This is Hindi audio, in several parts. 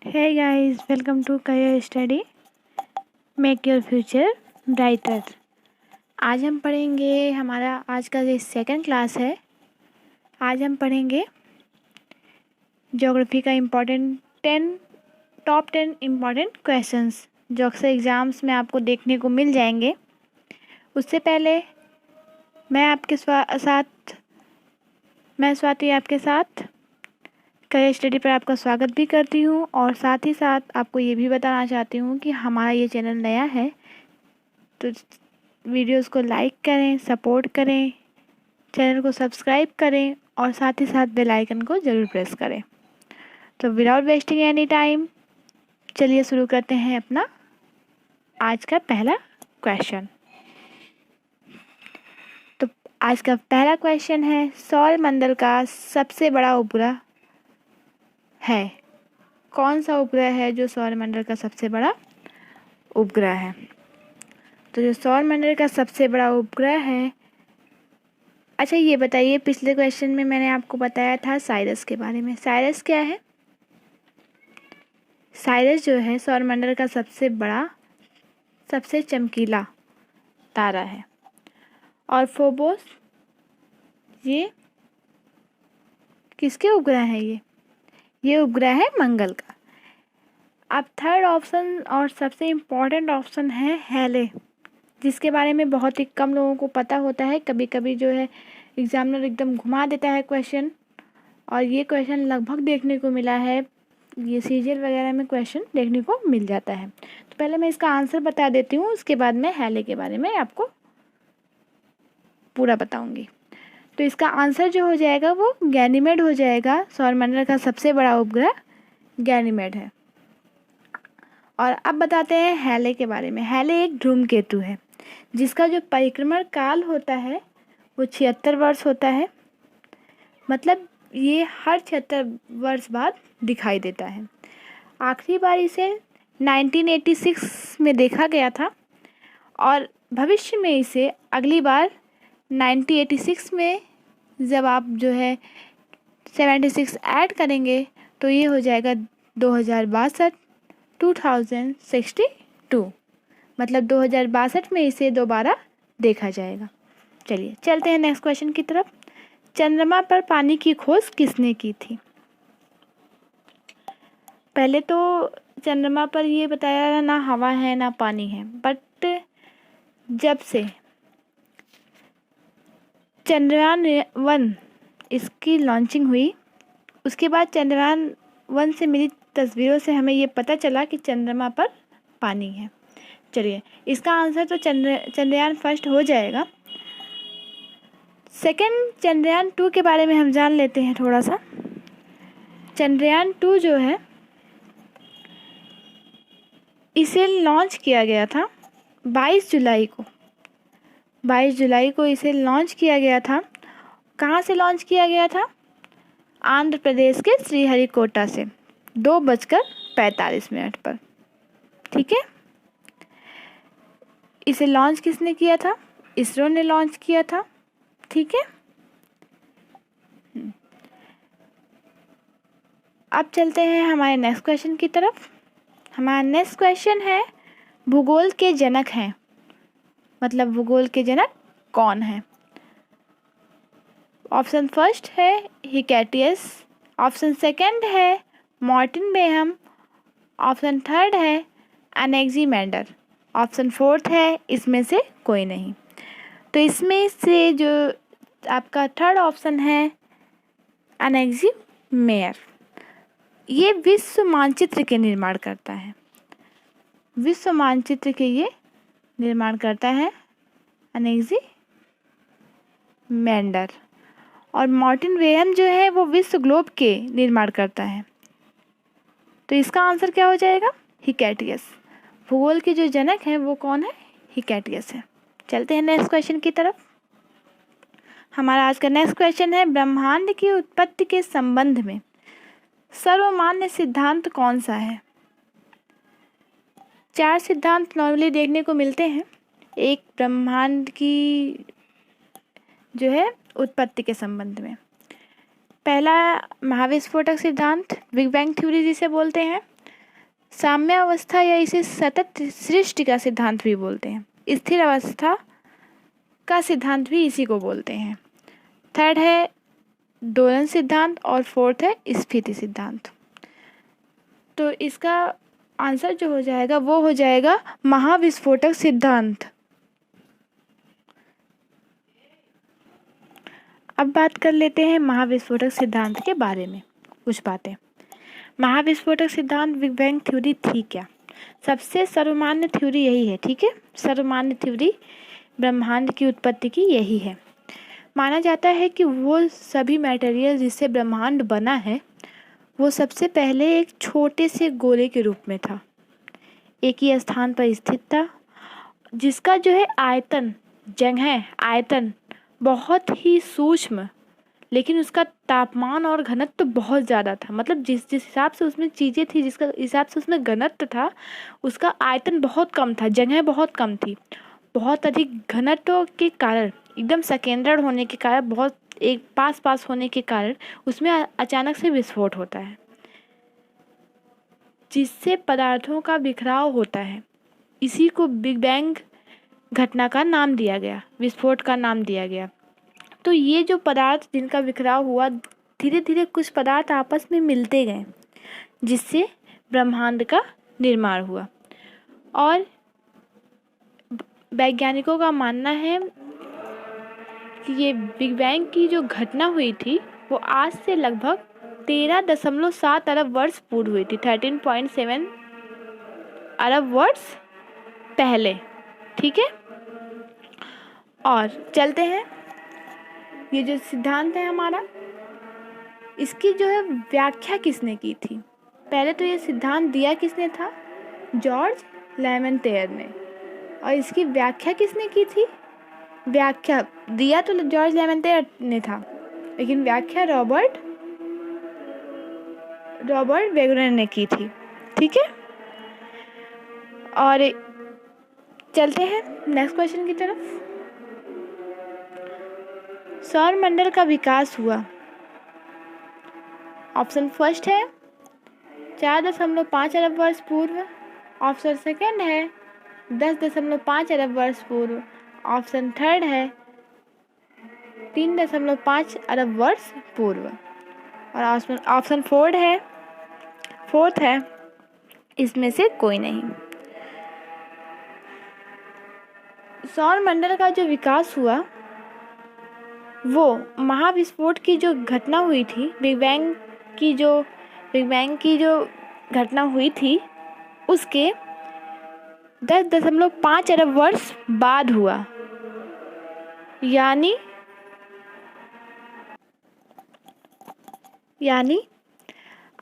Hey guys, welcome to Career Study. Make your future brighter. आज हम पढ़ेंगे, हमारा आज का जो सेकंड क्लास है, आज हम पढ़ेंगे ज्योग्राफी का टॉप 10 इम्पॉर्टेंट क्वेश्चंस जो अक्सर एग्ज़ाम्स में आपको देखने को मिल जाएंगे। उससे पहले मैं स्वाति आपके साथ करियर स्टडी पर आपका स्वागत भी करती हूँ और साथ ही साथ आपको ये भी बताना चाहती हूँ कि हमारा ये चैनल नया है तो वीडियोस को लाइक करें, सपोर्ट करें, चैनल को सब्सक्राइब करें और साथ ही साथ बेल आइकन को ज़रूर प्रेस करें। तो विदाउट वेस्टिंग एनी टाइम चलिए शुरू करते हैं अपना आज का पहला क्वेश्चन। तो आज का पहला क्वेश्चन है, सौरमंडल का सबसे बड़ा उपग्रह है। कौन सा उपग्रह है जो सौरमंडल का सबसे बड़ा उपग्रह है? तो जो सौरमंडल का सबसे बड़ा उपग्रह है, अच्छा ये बताइए, पिछले क्वेश्चन में मैंने आपको बताया था साइरस के बारे में। साइरस क्या है? साइरस जो है सौरमंडल का सबसे बड़ा, सबसे चमकीला तारा है। और फोबोस ये किसके उपग्रह है? ये उपग्रह है मंगल का। अब थर्ड ऑप्शन और सबसे इम्पॉर्टेंट ऑप्शन है हेले, जिसके बारे में बहुत ही कम लोगों को पता होता है। कभी कभी जो है एग्जामिनर एकदम घुमा देता है क्वेश्चन, और ये क्वेश्चन लगभग देखने को मिला है, ये सीरियल वगैरह में क्वेश्चन देखने को मिल जाता है। तो पहले मैं इसका आंसर बता देती हूँ, उसके बाद मैं हेले के बारे में आपको पूरा बताऊँगी। तो इसका आंसर जो हो जाएगा वो गैनीमेड हो जाएगा। सौरमंडल का सबसे बड़ा उपग्रह गैनीमेड है। और अब बताते हैं हेले के बारे में। हेले एक धूमकेतु है जिसका जो परिक्रमण काल होता है वो 76 वर्ष होता है। मतलब ये हर 76 वर्ष बाद दिखाई देता है। आखिरी बार इसे 1986 में देखा गया था और भविष्य में इसे अगली बार 1986 में जब आप जो है 76 ऐड करेंगे तो ये हो जाएगा 2062 मतलब 2062 में इसे दोबारा देखा जाएगा। चलिए चलते हैं नेक्स्ट क्वेश्चन की तरफ। चंद्रमा पर पानी की खोज किसने की थी? पहले तो चंद्रमा पर ये बताया ना हवा है ना पानी है, बट जब से चंद्रयान-1 इसकी लॉन्चिंग हुई उसके बाद चंद्रयान-1 से मिली तस्वीरों से हमें ये पता चला कि चंद्रमा पर पानी है। चलिए इसका आंसर तो चंद्रयान फर्स्ट हो जाएगा। सेकंड चंद्रयान-2 के बारे में हम जान लेते हैं थोड़ा सा। चंद्रयान-2 जो है इसे लॉन्च किया गया था 22 जुलाई को इसे लॉन्च किया गया था। कहाँ से लॉन्च किया गया था? आंध्र प्रदेश के श्रीहरिकोटा से 2:45 पर। ठीक है, इसे लॉन्च किसने किया था? इसरो ने लॉन्च किया था। ठीक है, अब चलते हैं हमारे नेक्स्ट क्वेश्चन की तरफ। हमारा नेक्स्ट क्वेश्चन है, भूगोल के जनक हैं, मतलब भूगोल के जनक कौन है? ऑप्शन फर्स्ट है हिकेटियस, ऑप्शन सेकंड है मार्टिन बेहम, ऑप्शन थर्ड है एनेक्सीमेंडर, ऑप्शन फोर्थ है इसमें से कोई नहीं। तो इसमें से जो आपका थर्ड ऑप्शन है एनेक्सीमेयर, ये विश्व मानचित्र के निर्माण करता है। विश्व मानचित्र के ये निर्माण करता है एनेक्सीमेंडर। और मार्टिन बेहम जो है वो विश्व ग्लोब के निर्माण करता है। तो इसका आंसर क्या हो जाएगा? हिकेटियस। भूगोल के जो जनक हैं वो कौन है? हिकेटियस है। चलते हैं नेक्स्ट क्वेश्चन की तरफ। हमारा आज का नेक्स्ट क्वेश्चन है, ब्रह्मांड की उत्पत्ति के संबंध में सर्वमान्य सिद्धांत कौन सा है? 4 सिद्धांत नॉर्मली देखने को मिलते हैं एक ब्रह्मांड की जो है उत्पत्ति के संबंध में। पहला महाविस्फोटक सिद्धांत, बिग बैंग थ्योरी जिसे बोलते हैं। साम्यावस्था या इसे सतत सृष्टि का सिद्धांत भी बोलते हैं। स्थिर अवस्था का सिद्धांत भी इसी को बोलते हैं। थर्ड है दोलन सिद्धांत और फोर्थ है स्फीति सिद्धांत। तो इसका आंसर जो हो जाएगा वो हो जाएगा महाविस्फोटक सिद्धांत। अब बात कर लेते हैं महाविस्फोटक सिद्धांत के बारे में कुछ बातें। महाविस्फोटक सिद्धांत बिग बैंग थ्योरी थी क्या? सबसे सर्वमान्य थ्योरी यही है, ठीक है। सर्वमान्य थ्योरी ब्रह्मांड की उत्पत्ति की यही है। माना जाता है कि वो सभी मटेरियल जिससे ब्रह्मांड बना है वो सबसे पहले एक छोटे से गोले के रूप में था, एक ही स्थान पर स्थित था, जिसका जो है आयतन, जगह, आयतन बहुत ही सूक्ष्म, लेकिन उसका तापमान और घनत्व तो बहुत ज़्यादा था। मतलब जिस जिस हिसाब से उसमें चीज़ें थी, जिसका हिसाब से उसमें घनत्व था, उसका आयतन बहुत कम था, जगह बहुत कम थी। बहुत अधिक घनत्व के कारण, एकदम सकेंद्रण होने के कारण, बहुत एक पास पास होने के कारण उसमें अचानक से विस्फोट होता है, जिससे पदार्थों का बिखराव होता है। इसी को बिग बैंग घटना का नाम दिया गया, विस्फोट का नाम दिया गया। तो ये जो पदार्थ जिनका बिखराव हुआ, धीरे धीरे कुछ पदार्थ आपस में मिलते गए, जिससे ब्रह्मांड का निर्माण हुआ। और वैज्ञानिकों का मानना है कि ये बिग बैंग की जो घटना हुई थी वो आज से लगभग 13.7 अरब वर्ष पूर्व हुई थी, 13.7 अरब वर्ष पहले, ठीक है। और चलते हैं, ये जो सिद्धांत है हमारा, इसकी जो है व्याख्या किसने की थी? पहले तो ये सिद्धांत दिया किसने था? जॉर्ज लेमेंटेयर ने। और इसकी व्याख्या किसने की थी? व्याख्या दिया तो जॉर्ज लेमेंटेयर ने था, लेकिन व्याख्या रॉबर्ट वेगनर ने की थी, ठीक है। और चलते हैं नेक्स्ट क्वेश्चन की तरफ। सौर मंडल का विकास हुआ, ऑप्शन फर्स्ट है 4.5 अरब वर्ष पूर्व, ऑप्शन सेकंड है 10.5 अरब वर्ष पूर्व, ऑप्शन थर्ड है 3.5 अरब वर्ष पूर्व, और ऑप्शन फोर्थ है इसमें से कोई नहीं। सौर मंडल का जो विकास हुआ वो महाविस्फोट की जो घटना हुई थी, बिग बैंग की जो घटना हुई थी उसके 10.5 अरब वर्ष बाद हुआ। यानी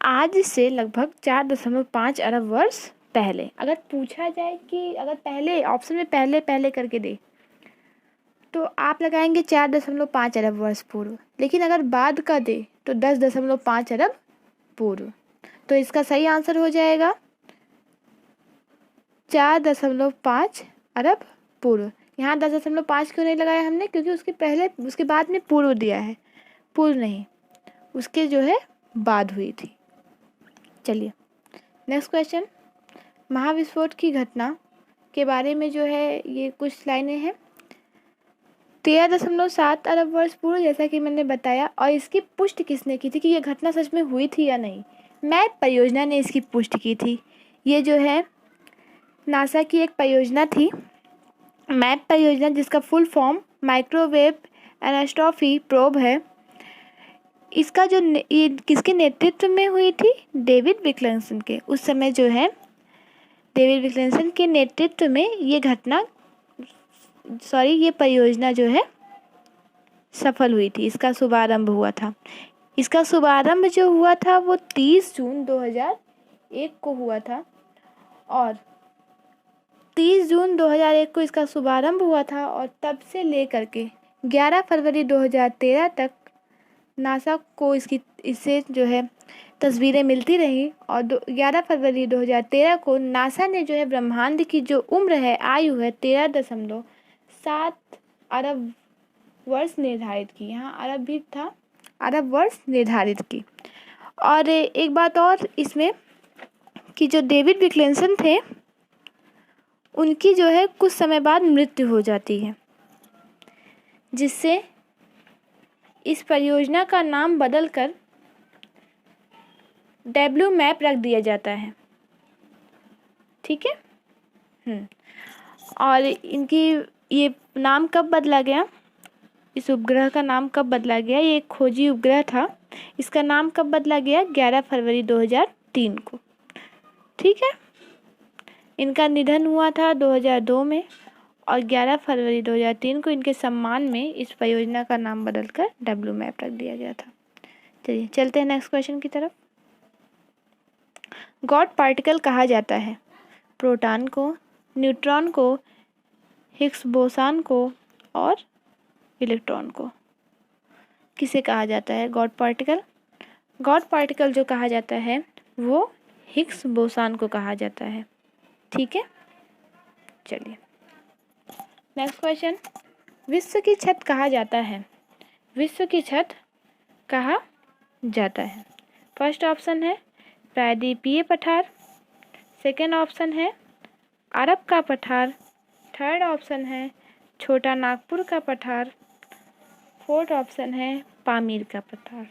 आज से लगभग 4.5 अरब वर्ष पहले। अगर पूछा जाए कि अगर पहले ऑप्शन में पहले करके दे तो आप लगाएंगे 4.5 अरब वर्ष पूर्व, लेकिन अगर बाद का दे तो 10.5 अरब पूर्व। तो इसका सही आंसर हो जाएगा 4.5 अरब पूर्व। यहाँ 10.5 क्यों नहीं लगाया हमने? क्योंकि उसके बाद में पूर्व दिया है, पूर्व नहीं, उसके जो है बाद हुई थी। चलिए नेक्स्ट क्वेश्चन। महाविस्फोट की घटना के बारे में जो है ये कुछ लाइनें हैं। 13.7 अरब वर्ष पूर्व, जैसा कि मैंने बताया। और इसकी पुष्टि किसने की थी कि ये घटना सच में हुई थी या नहीं? मैप परियोजना ने इसकी पुष्टि की थी। ये जो है नासा की एक परियोजना थी, मैप परियोजना, जिसका फुल फॉर्म माइक्रोवेव एनास्ट्रॉफी प्रोब है। इसका जो ये किसके नेतृत्व में हुई थी? डेविड विक्लेंसन के। उस समय जो है डेविड विक्लेंसन के नेतृत्व में ये परियोजना जो है सफल हुई थी। इसका शुभारंभ हुआ था। इसका शुभारंभ जो हुआ था वो 30 जून 2001 को हुआ था, और 30 जून 2001 को इसका शुभारंभ हुआ था, और तब से लेकर के 11 फरवरी 2013 तक नासा को इससे जो है तस्वीरें मिलती रही। और 11 फरवरी 2013 को नासा ने जो है ब्रह्मांड की जो उम्र है, आयु है, 13.7 अरब वर्ष निर्धारित की। यहाँ अरब भी था, अरब वर्ष निर्धारित की। और एक बात और इसमें कि जो डेविड विल्किंसन थे उनकी जो है कुछ समय बाद मृत्यु हो जाती है, जिससे इस परियोजना का नाम बदलकर WMAP रख दिया जाता है। ठीक है। और इनकी ये नाम कब बदला गया, इस उपग्रह का नाम कब बदला गया, ये एक खोजी उपग्रह था, इसका नाम कब बदला गया, 11 फरवरी 2003 को। ठीक है। इनका निधन हुआ था 2002 में और 11 फरवरी 2003 को इनके सम्मान में इस परियोजना का नाम बदलकर WMAP रख दिया गया था। चलिए चलते हैं नेक्स्ट क्वेश्चन की तरफ। गॉड पार्टिकल कहा जाता है प्रोटॉन को, न्यूट्रॉन को, हिग्स बोसान को और इलेक्ट्रॉन को। किसे कहा जाता है गॉड पार्टिकल? गॉड पार्टिकल जो कहा जाता है वो हिग्स बोसान को कहा जाता है। ठीक है। चलिए नेक्स्ट क्वेश्चन। विश्व की छत कहा जाता है, विश्व की छत कहा जाता है। फर्स्ट ऑप्शन है प्रायद्वीपीय पठार, सेकेंड ऑप्शन है अरब का पठार, थर्ड ऑप्शन है छोटा नागपुर का पठार, फोर्थ ऑप्शन है पामीर का पठार।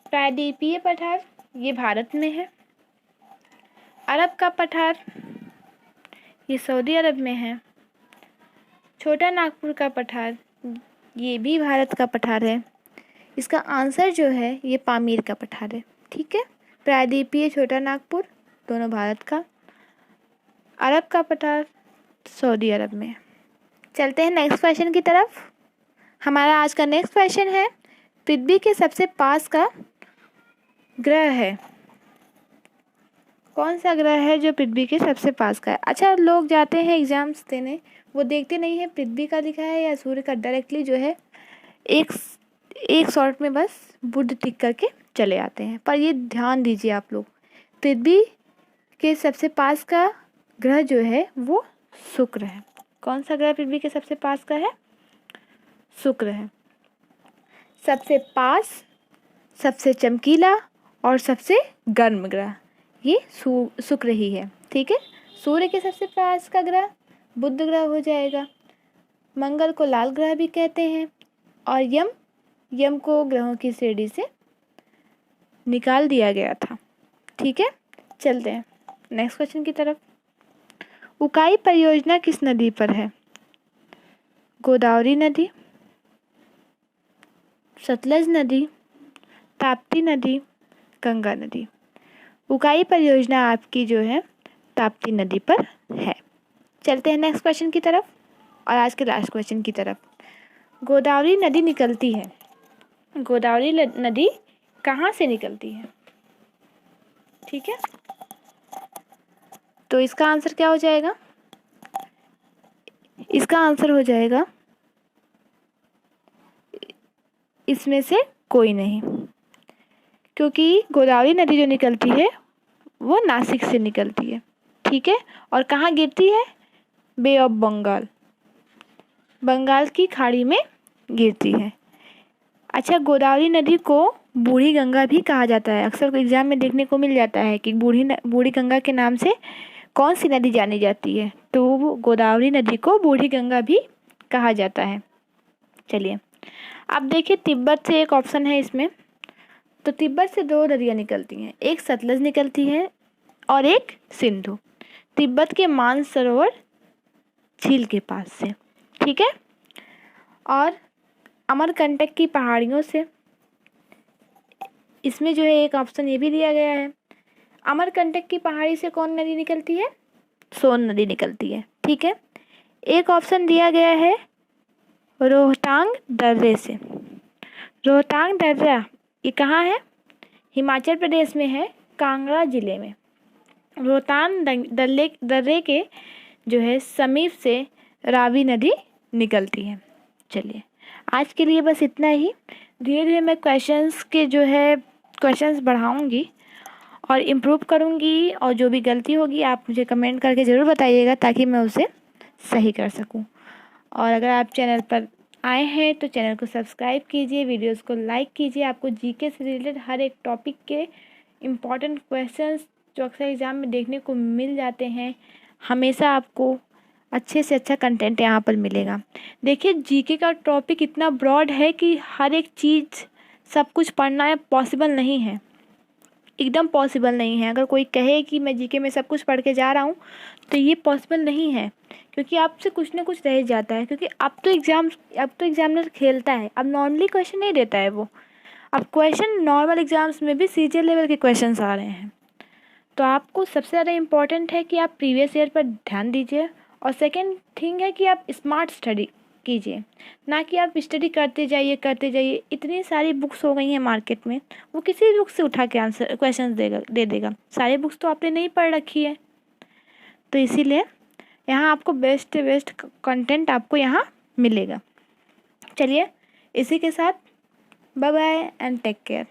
प्रायद्वीपीय पठार ये भारत में है, अरब का पठार ये सऊदी अरब में है, छोटा नागपुर का पठार ये भी भारत का पठार है। इसका आंसर जो है ये पामीर का पठार है। ठीक है। प्रायद्वीपीय छोटा नागपुर दोनों भारत का, अरब का पठार सऊदी अरब में। चलते हैं नेक्स्ट क्वेश्चन की तरफ। हमारा आज का नेक्स्ट क्वेश्चन है पृथ्वी के सबसे पास का ग्रह है। कौन सा ग्रह है जो पृथ्वी के सबसे पास का है? अच्छा, लोग जाते हैं एग्जाम्स देने, वो देखते नहीं है पृथ्वी का लिखा है या सूर्य का, डायरेक्टली जो है एक शॉर्ट में बस बुध टिक करके चले आते हैं। पर ये ध्यान दीजिए आप लोग, पृथ्वी के सबसे पास का ग्रह जो है वो शुक्र है। कौन सा ग्रह पृथ्वी के सबसे पास का है? शुक्र है। सबसे पास, सबसे चमकीला और सबसे गर्म ग्रह ये शुक्र ही है। ठीक है। सूर्य के सबसे पास का ग्रह बुध ग्रह हो जाएगा। मंगल को लाल ग्रह भी कहते हैं और यम को ग्रहों की श्रेणी से निकाल दिया गया था। ठीक है। चलते हैं नेक्स्ट क्वेश्चन की तरफ। उकाई परियोजना किस नदी पर है? गोदावरी नदी, सतलज नदी, ताप्ती नदी, गंगा नदी। उकाई परियोजना आपकी जो है ताप्ती नदी पर है। चलते हैं नेक्स्ट क्वेश्चन की तरफ और आज के लास्ट क्वेश्चन की तरफ। गोदावरी नदी निकलती है, गोदावरी नदी कहाँ से निकलती है? ठीक है। तो इसका आंसर क्या हो जाएगा? इसका आंसर हो जाएगा इसमें से कोई नहीं, क्योंकि गोदावरी नदी जो निकलती है वो नासिक से निकलती है। ठीक है। और कहाँ गिरती है? बे ऑफ बंगाल, बंगाल की खाड़ी में गिरती है। अच्छा, गोदावरी नदी को बूढ़ी गंगा भी कहा जाता है। अक्सर एग्जाम में देखने को मिल जाता है कि बूढ़ी गंगा के नाम से कौन सी नदी जानी जाती है, तो गोदावरी नदी को बूढ़ी गंगा भी कहा जाता है। चलिए अब देखिए, तिब्बत से एक ऑप्शन है इसमें। तो तिब्बत से दो नदियाँ निकलती हैं, एक सतलज निकलती है और एक सिंधु, तिब्बत के मानसरोवर झील के पास से। ठीक है। और अमरकंटक की पहाड़ियों से, इसमें जो है एक ऑप्शन ये भी दिया गया है। अमरकंटक की पहाड़ी से कौन नदी निकलती है? सोन नदी निकलती है। ठीक है। एक ऑप्शन दिया गया है रोहतांग दर्रे से। रोहतांग दर्रा ये कहाँ है? हिमाचल प्रदेश में है, कांगड़ा जिले में। रोहतांग दर्रे के जो है समीप से रावी नदी निकलती है। चलिए आज के लिए बस इतना ही। धीरे धीरे मैं क्वेश्चंस बढ़ाऊंगी और इम्प्रूव करूंगी, और जो भी गलती होगी आप मुझे कमेंट करके ज़रूर बताइएगा ताकि मैं उसे सही कर सकूं। और अगर आप चैनल पर आए हैं तो चैनल को सब्सक्राइब कीजिए, वीडियोस को लाइक कीजिए। आपको जीके से रिलेटेड हर एक टॉपिक के इम्पॉर्टेंट क्वेश्चंस जो अक्सर एग्ज़ाम में देखने को मिल जाते हैं, हमेशा आपको अच्छे से अच्छा कंटेंट यहाँ पर मिलेगा। देखिए जीके का टॉपिक इतना ब्रॉड है कि हर एक चीज़ सब कुछ पढ़ना पॉसिबल नहीं है, एकदम पॉसिबल नहीं है। अगर कोई कहे कि मैं जीके में सब कुछ पढ़ के जा रहा हूँ तो ये पॉसिबल नहीं है, क्योंकि आपसे कुछ ना कुछ रह जाता है। क्योंकि अब तो एग्जामिनर खेलता है, अब नॉर्मली क्वेश्चन नहीं देता है वो। अब क्वेश्चन नॉर्मल एग्जाम्स में भी सीजे लेवल के क्वेश्चंस आ रहे हैं। तो आपको सबसे ज़्यादा इम्पॉर्टेंट है कि आप प्रीवियस ईयर पर ध्यान दीजिए, और सेकेंड थिंग है कि आप स्मार्ट स्टडी कीजिए, ना कि आप स्टडी करते जाइए। इतनी सारी बुक्स हो गई हैं मार्केट में, वो किसी भी बुक से उठा के आंसर क्वेश्चन दे देगा। सारी बुक्स तो आपने नहीं पढ़ रखी है, तो इसीलिए यहाँ आपको बेस्ट कंटेंट आपको यहाँ मिलेगा। चलिए इसी के साथ bye bye and take care.